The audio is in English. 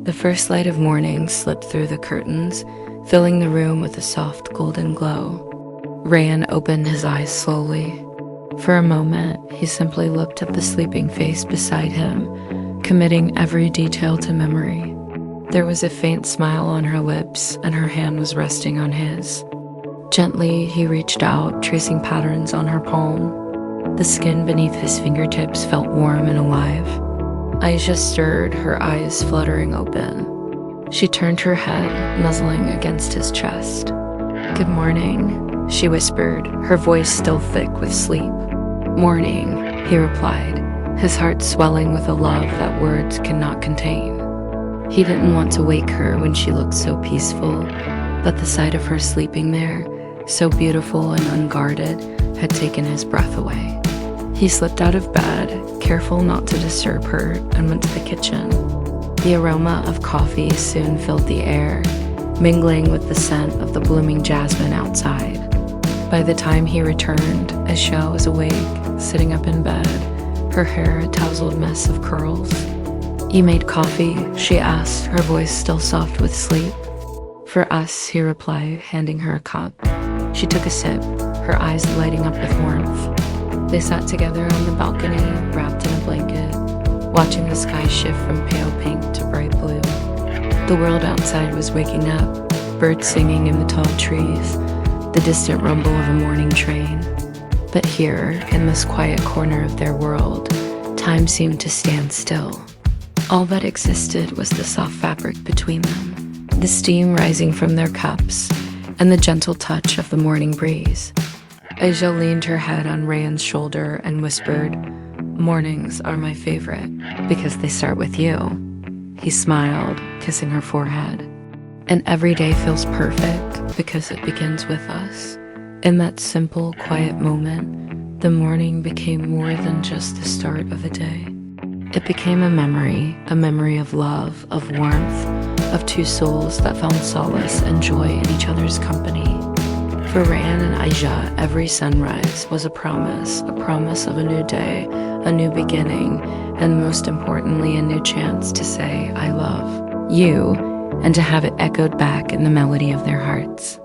The first light of morning slipped through the curtains, filling the room with a soft golden glow. Rayan opened his eyes slowly. For a moment, he simply looked at the sleeping face beside him, committing every detail to memory. There was a faint smile on her lips, and her hand was resting on his. Gently, he reached out, tracing patterns on her palm. The skin beneath his fingertips felt warm and alive. Aisha stirred, her eyes fluttering open. She turned her head, nuzzling against his chest. "Good morning," she whispered, her voice still thick with sleep. "Morning," he replied, his heart swelling with a love that words cannot contain. He didn't want to wake her when she looked so peaceful, but the sight of her sleeping there, so beautiful and unguarded, had taken his breath away. He slipped out of bed, careful not to disturb her, and went to the kitchen. The aroma of coffee soon filled the air, mingling with the scent of the blooming jasmine outside. By the time he returned, Aisha was awake, sitting up in bed, her hair a tousled mess of curls. "You made coffee?" she asked, her voice still soft with sleep. "For us," he replied, handing her a cup. She took a sip, her eyes lighting up with warmth. They sat together on the balcony, wrapped in a blanket, watching the sky shift from pale pink to bright blue. The world outside was waking up, birds singing in the tall trees, the distant rumble of a morning train. But here, in this quiet corner of their world, time seemed to stand still. All that existed was the soft fabric between them, the steam rising from their cups, and the gentle touch of the morning breeze. Aisha leaned her head on Rayan's shoulder and whispered, "Mornings are my favorite, because they start with you." He smiled, kissing her forehead. "And every day feels perfect, because it begins with us." In that simple, quiet moment, the morning became more than just the start of a day. It became a memory of love, of warmth, of two souls that found solace and joy in each other's company. For Rayan and Aisha, every sunrise was a promise of a new day, a new beginning, and most importantly, a new chance to say, "I love you," and to have it echoed back in the melody of their hearts.